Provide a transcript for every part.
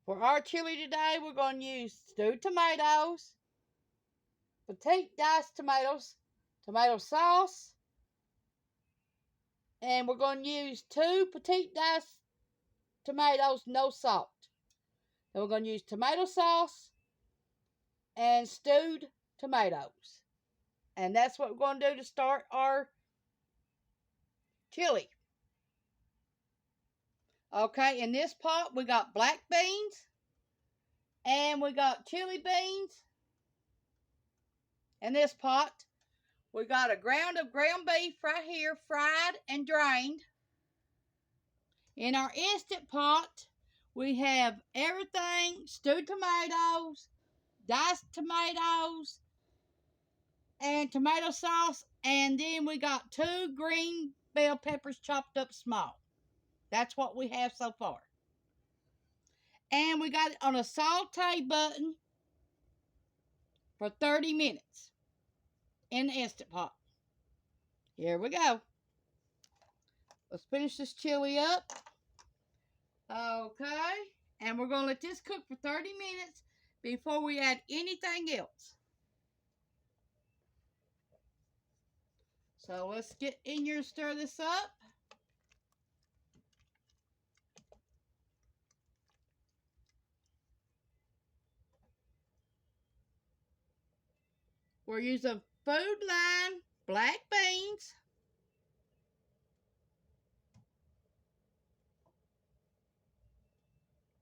For our chili today, we're going to use stewed tomatoes, petite diced tomatoes, tomato sauce, and we're going to use 2 petite diced tomatoes, no salt. Then we're going to use tomato sauce and stewed tomatoes. And that's what we're going to do to start our chili. Okay, in this pot we got black beans and we got chili beans. In this pot we got a ground of ground beef right here, fried and drained. In our Instant Pot, we have everything: stewed tomatoes, diced tomatoes, and tomato sauce. And then we got 2 green bell peppers chopped up small. That's what we have so far. And we got it on a saute button for 30 minutes in the Instant Pot. Here we go. Let's finish this chili up. Okay. And we're going to let this cook for 30 minutes before we add anything else. So let's get in here and stir this up. We're using Food Line black beans,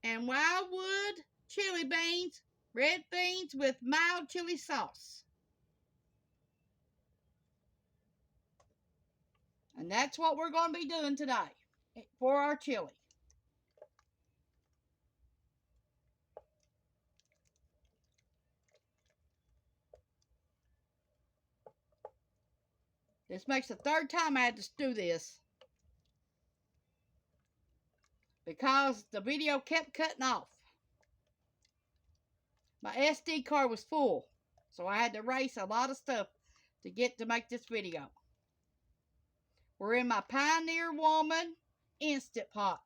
and Wildwood chili beans, red beans with mild chili sauce. And that's what we're going to be doing today for our chili. This makes the 3rd time I had to stew this, because the video kept cutting off. My SD card was full, so I had to erase a lot of stuff to make this video. We're in my Pioneer Woman Instant Pot.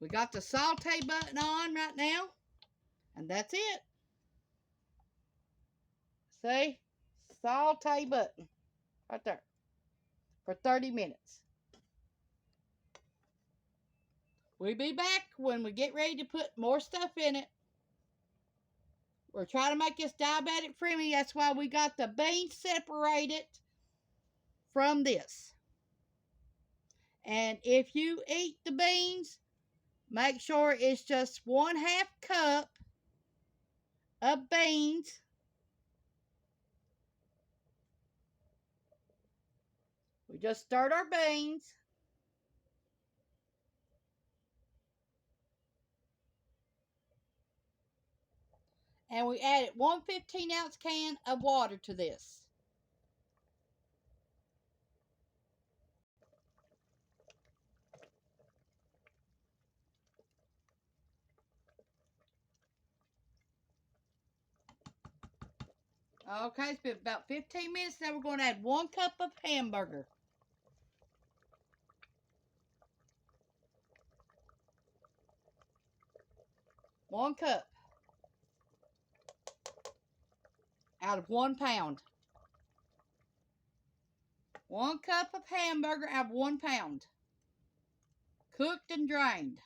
We got the saute button on right now, and that's it. See? Saute button right there for 30 minutes. We'll be back when we get ready to put more stuff in it. We're trying to make this diabetic friendly. That's why we got the beans separated from this. And if you eat the beans, make sure it's just 1/2 cup of beans. We just stirred our beans. And we added 1 15-ounce can of water to this. Okay, it's been about 15 minutes. Now we're going to add 1 cup of hamburger. One cup out of 1 pound. 1 cup of hamburger out of 1 pound. Cooked and drained.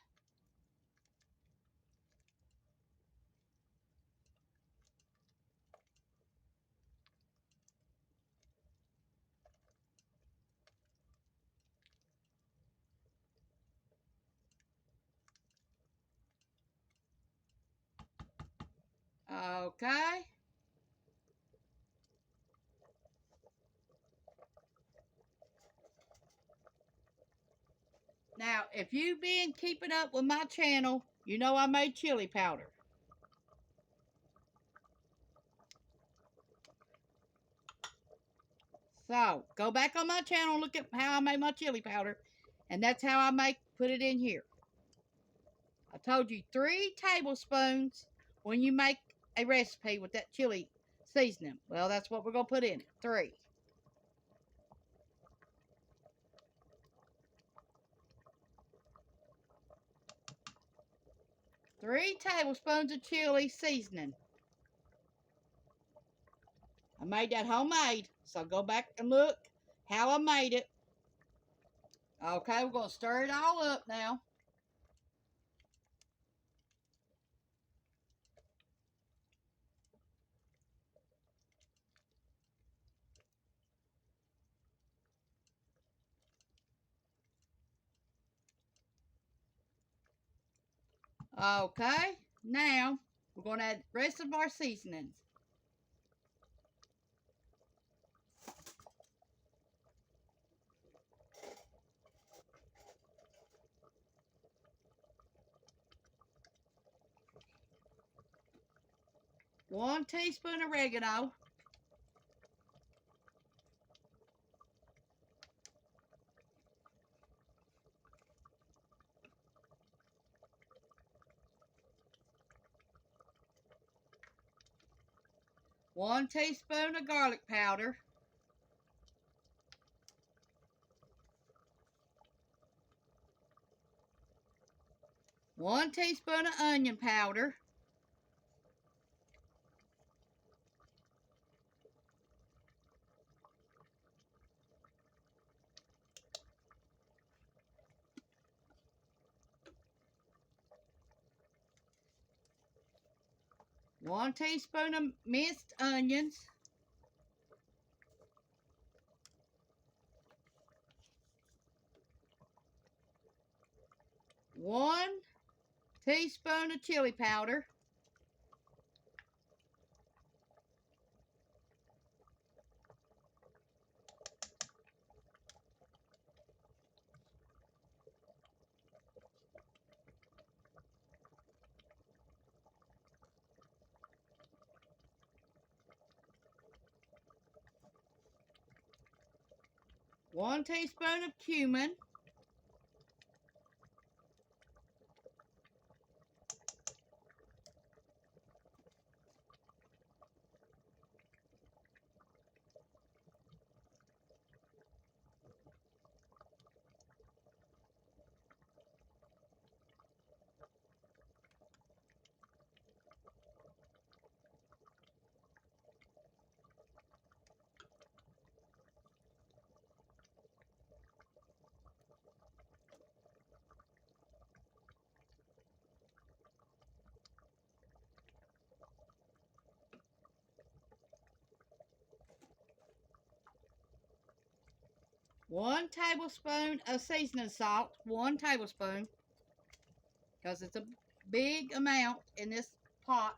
Okay. Now, if you've been keeping up with my channel, you know I made chili powder. So, go back on my channel, look at how I made my chili powder, and that's how I put it in here. I told you 3 tablespoons when you make a recipe with that chili seasoning. Well, that's what we're going to put in it, 3. 3 tablespoons of chili seasoning. I made that homemade, so go back and look how I made it. Okay, we're going to stir it all up now. Okay, now we're going to add the rest of our seasonings. One teaspoon of oregano. One teaspoon of garlic powder. One teaspoon of onion powder. One teaspoon of minced onions. One teaspoon of chili powder. One teaspoon of cumin. One tablespoon of seasoning salt. 1 tablespoon. Because it's a big amount in this pot.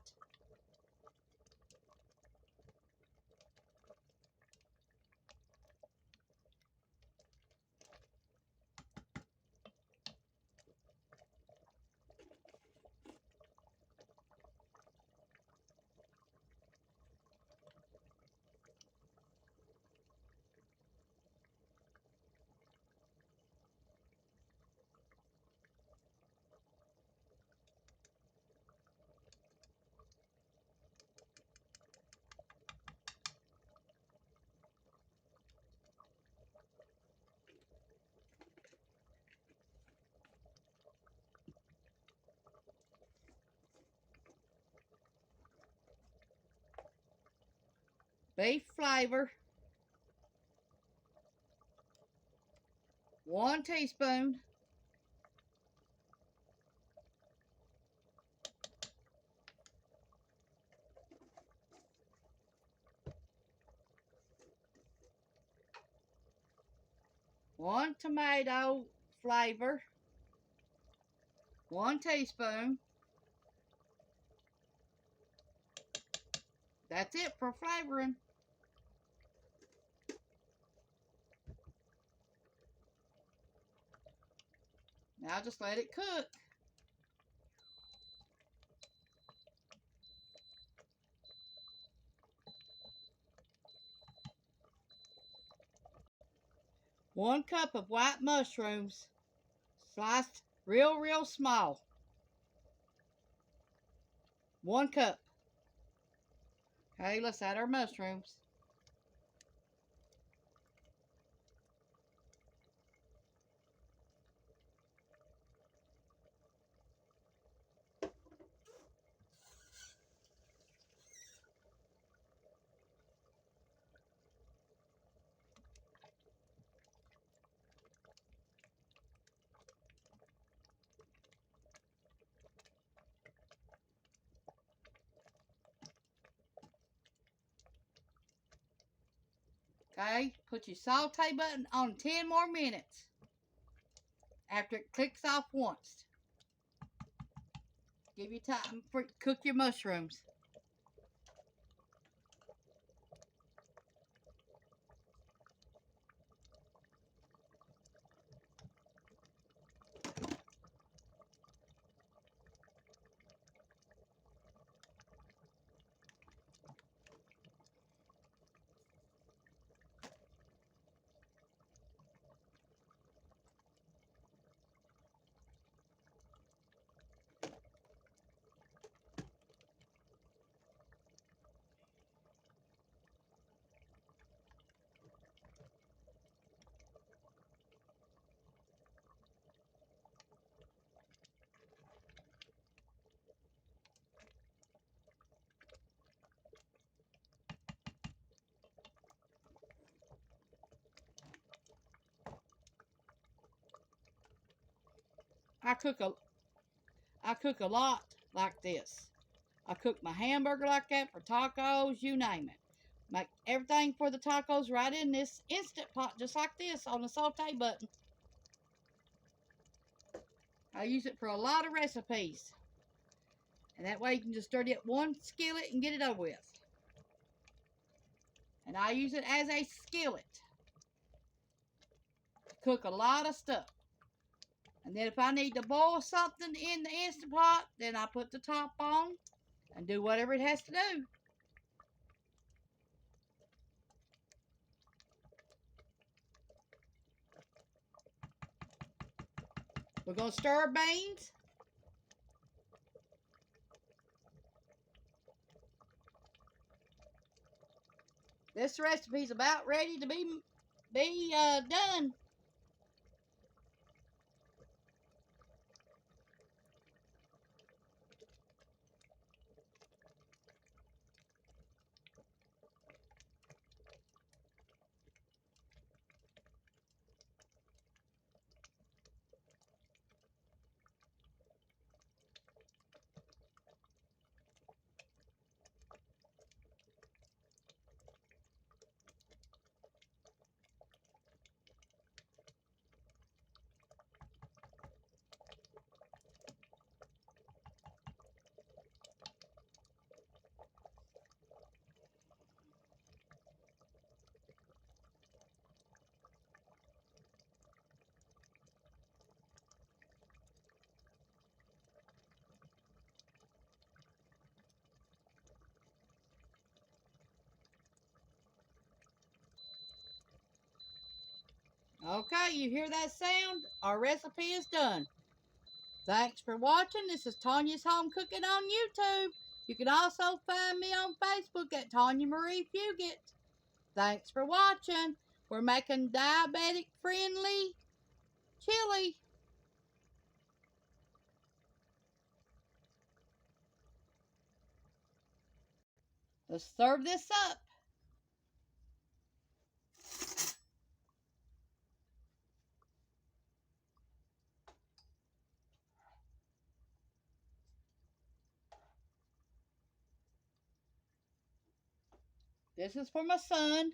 Beef flavor. 1 teaspoon. One tomato flavor. 1 teaspoon. That's it for flavoring. Now just let it cook. One cup of white mushrooms, sliced real small. 1 cup. Okay, let's add our mushrooms. Okay, put your saute button on 10 more minutes after it clicks off once. Give you time for cook your mushrooms. I cook a lot like this. I cook my hamburger like that for tacos, you name it. Make everything for the tacos right in this Instant Pot, just like this, on the saute button. I use it for a lot of recipes. And that way you can just stir it at one skillet and get it over with. And I use it as a skillet to cook a lot of stuff. And then if I need to boil something in the Instant Pot, then I put the top on and do whatever it has to do. We're going to stir our beans. This recipe's about ready to be done. Okay, you hear that sound? Our recipe is done. Thanks for watching. This is Tanya's Home Cooking on YouTube. You can also find me on Facebook at Tanya Marie Fugate. Thanks for watching. We're making diabetic friendly chili. Let's serve this up. This is for my son.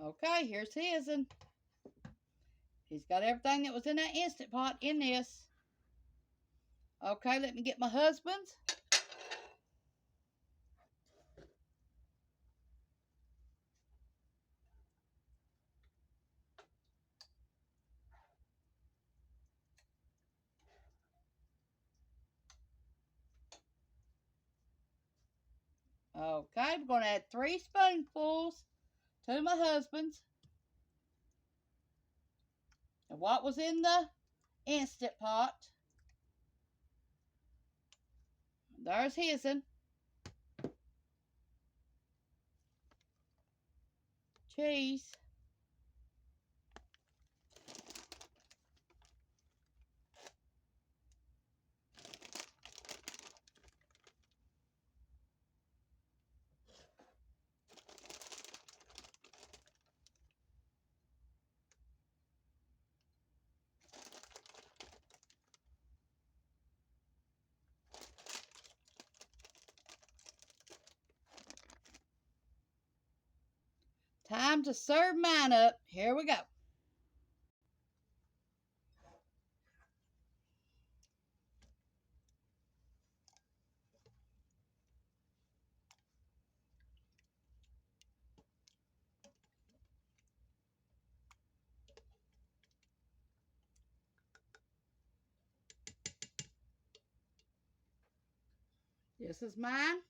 Okay, here's his. And he's got everything that was in that Instant Pot in this. Okay, let me get my husband's. Okay, we're going to add 3 spoonfuls to my husband's. And what was in the Instant Pot. There's his. Cheese. time to serve mine up. Here we go. This is mine.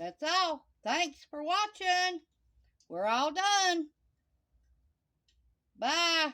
That's all. Thanks for watching. We're all done. Bye.